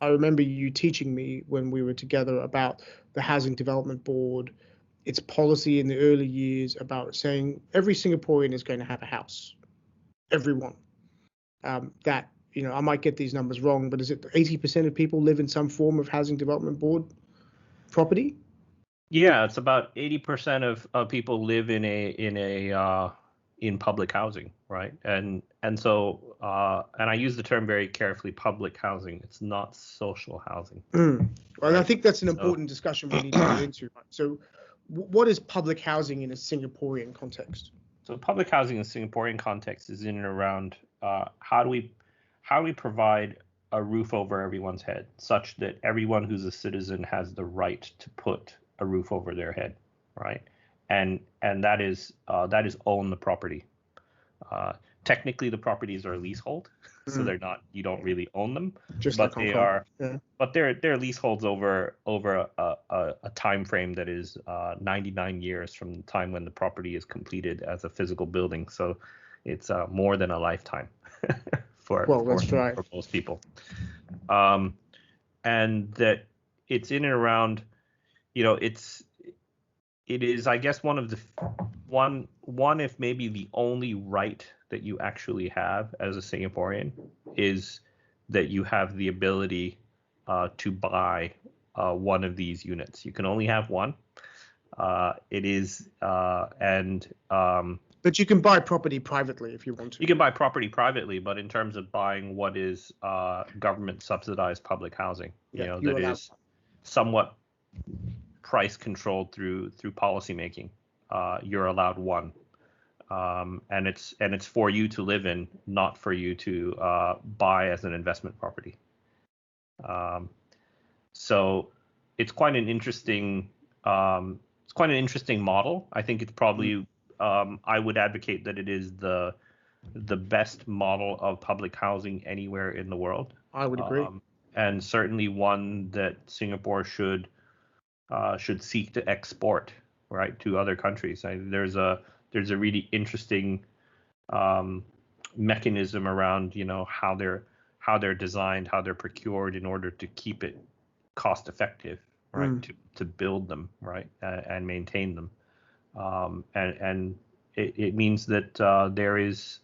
I remember you teaching me when we were together about the Housing Development Board, its policy in the early years about saying every Singaporean is going to have a house, everyone. That, I might get these numbers wrong, but is it 80% of people live in some form of Housing Development Board property? Yeah, it's about 80% of people live in public housing, right? And so I use the term very carefully, public housing. It's not social housing. Well, right? I think that's an important discussion we need to get into. So, what is public housing in a Singaporean context? So, public housing in a Singaporean context is in and around how do we provide a roof over everyone's head, such that everyone who's a citizen has the right to put a roof over their head, right? And that is own the property. Technically, the properties are leasehold, so they're not. You don't really own them, but they are. Yeah. But they're leaseholds over a time frame that is 99 years from the time when the property is completed as a physical building. So it's more than a lifetime for most people. And that it's in and around. It is, I guess, one of the one if maybe the only right that you actually have as a Singaporean is that you have the ability to buy one of these units. You can only have one. It is but you can buy property privately if you want to. You can buy property privately, but in terms of buying what is government subsidized public housing, that is somewhat price controlled through policy making, you're allowed one, and it's for you to live in, not for you to buy as an investment property. So it's quite an interesting model. I think it's probably I would advocate that it is the best model of public housing anywhere in the world. I would agree, and certainly one that Singapore should seek to export, right, to other countries. There's a really interesting mechanism around how they're designed, how they're procured in order to keep it cost effective, right, to build them, right, and maintain them, and it means that there is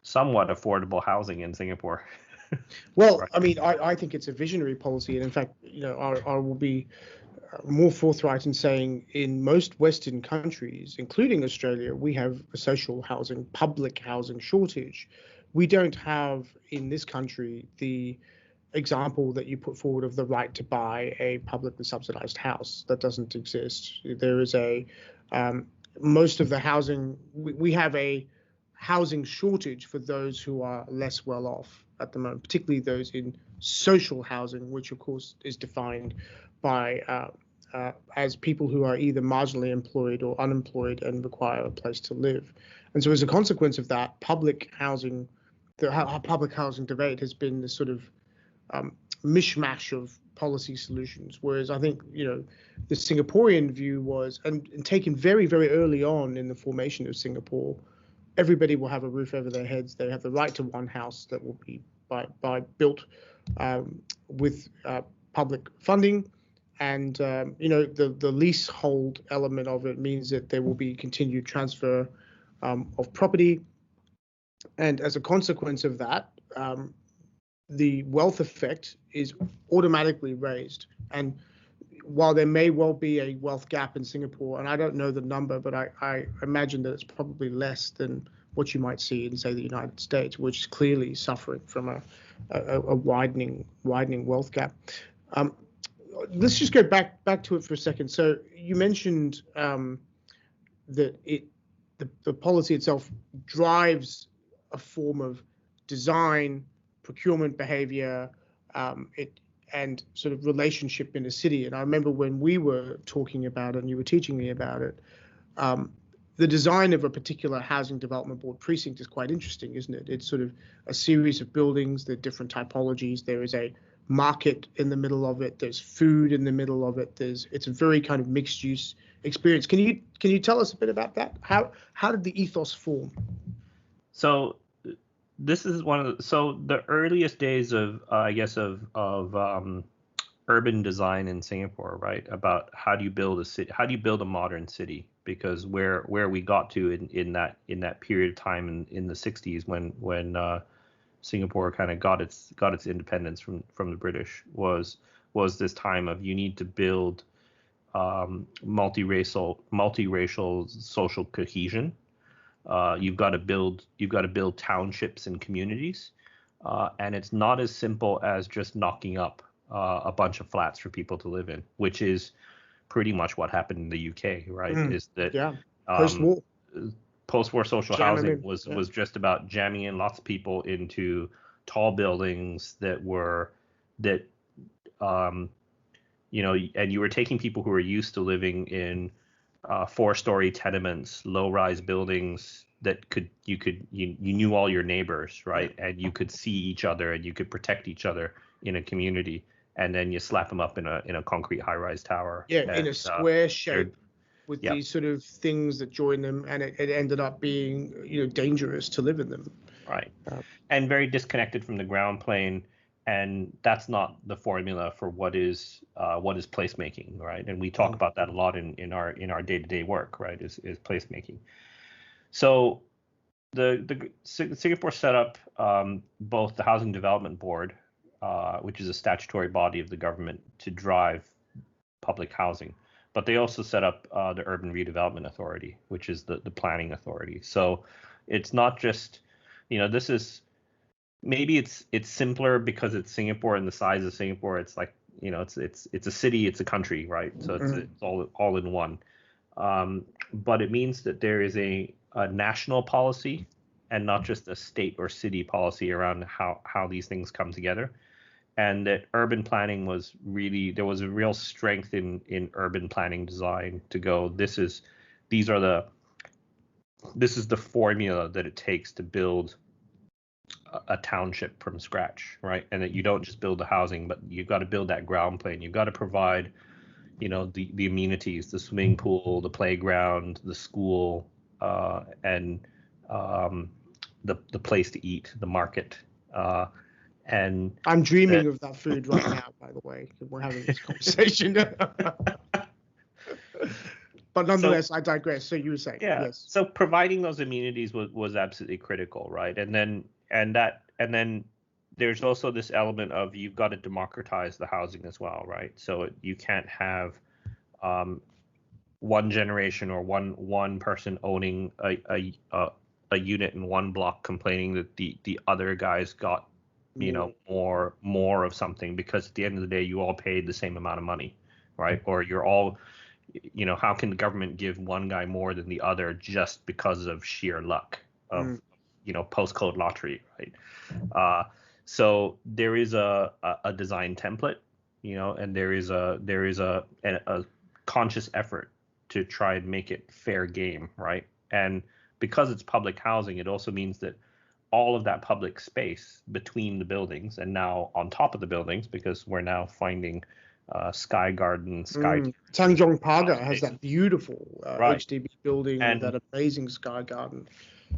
somewhat affordable housing in Singapore. Well, right. I mean, I think it's a visionary policy, and in fact, I will be more forthright in saying in most Western countries, including Australia, we have a social housing, public housing shortage. We don't have in this country the example that you put forward of the right to buy a publicly subsidized house. That doesn't exist. There is most of the housing, we have a housing shortage for those who are less well off at the moment, particularly those in social housing, which of course is defined by as people who are either marginally employed or unemployed and require a place to live. And so as a consequence of that, public housing debate has been this sort of mishmash of policy solutions. Whereas I think, the Singaporean view was, and taken very, very early on in the formation of Singapore, everybody will have a roof over their heads. They have the right to one house that will be built with public funding. And, the leasehold element of it means that there will be continued transfer of property. And as a consequence of that, the wealth effect is automatically raised. And while there may well be a wealth gap in Singapore, and I don't know the number, but I imagine that it's probably less than what you might see in, say, the United States, which is clearly suffering from a widening wealth gap. Let's just go back to it for a second. So you mentioned that the policy itself drives a form of design, procurement behavior, and sort of relationship in a city. And I remember when we were talking about it and you were teaching me about it, the design of a particular housing development board precinct is quite interesting, isn't it? It's sort of a series of buildings, there are different typologies, there is a market in the middle of it, there's food in the middle of it, it's a very kind of mixed use experience. Can you tell us a bit about that? How did the ethos form? So this is one of the earliest days of I guess of urban design in Singapore, right? About how do you build a city, how do you build a modern city? Because where we got to in that period of time in the 60s when Singapore kind of got its independence from the British was this time of you need to build multiracial social cohesion. You've got to build townships and communities, and it's not as simple as just knocking up a bunch of flats for people to live in, which is pretty much what happened in the UK, right? Is that post-war social housing was just about jamming in lots of people into tall buildings and you were taking people who were used to living in 4-story tenements, low-rise buildings that you knew all your neighbors, right? And you could see each other and you could protect each other in a community. And then you slap them up in a concrete high-rise tower. Yeah, in a square shape with these sort of things that join them, and it ended up being dangerous to live in them. Right, and very disconnected from the ground plane, and that's not the formula for what is placemaking, right? And we talk about that a lot in our day-to-day work, right? Is placemaking. So the Singapore set up both the Housing Development Board, which is a statutory body of the government to drive public housing. But they also set up the Urban Redevelopment Authority, which is the planning authority. So it's not just, this is, maybe it's simpler because it's Singapore and the size of Singapore. It's like, it's a city, it's a country, right? So it's all in one. But it means that there is a national policy and not just a state or city policy around how these things come together. And that urban planning there was a real strength in urban planning design to go, this is the formula that it takes to build a township from scratch, right? And that you don't just build the housing, but you've got to build that ground plane. You've got to provide, the amenities, the swimming pool, the playground, the school, and the place to eat, the market. And I'm dreaming of that food right now, by the way, we're having this conversation. But nonetheless, I digress. So you were saying, yes. So providing those amenities was absolutely critical, right? And then there's also this element of you've got to democratize the housing as well, right? So you can't have one generation or one person owning a unit in one block complaining that the other guys got more of something, because at the end of the day you all paid the same amount of money, right? Or you're all, how can the government give one guy more than the other just because of sheer luck of postcode lottery, right? So there is a design template, and there is a conscious effort to try and make it fair game, right? And because it's public housing, it also means that all of that public space between the buildings and now on top of the buildings, because we're now finding Sky Garden, Tanjong Pagar has that beautiful HDB building and that amazing Sky Garden.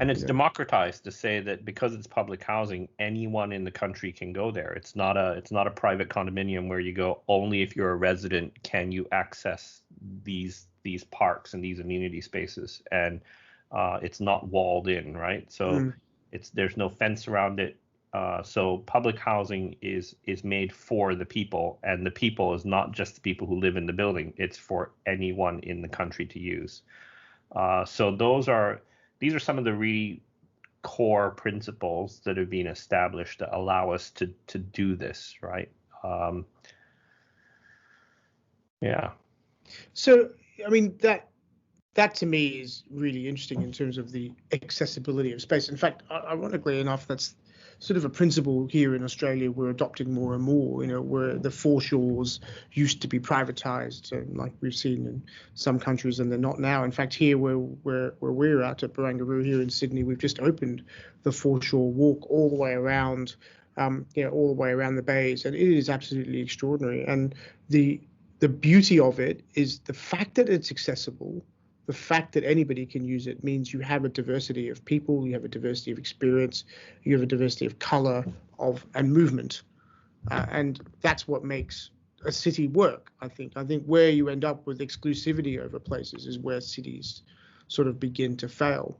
And it's democratized to say that because it's public housing, anyone in the country can go there. It's not a private condominium where you go only if you're a resident can you access these parks and these amenity spaces, and it's not walled in, right? So there's no fence around it. So public housing is made for the people, and the people is not just the people who live in the building. It's for anyone in the country to use. So these are some of the really core principles that have been established that allow us to do this, right? So, I mean, that to me is really interesting in terms of the accessibility of space. In fact, ironically enough, that's sort of a principle here in Australia we're adopting more and more, where the foreshores used to be privatized, like we've seen in some countries, and they're not now. In fact, here where we're at Barangaroo here in Sydney, we've just opened the foreshore walk all the way around, all the way around the bays, and it is absolutely extraordinary. And the beauty of it is the fact that it's accessible, the fact that anybody can use it means you have a diversity of people, you have a diversity of experience, you have a diversity of color and movement, and that's what makes a city work. I think where you end up with exclusivity over places is where cities sort of begin to fail.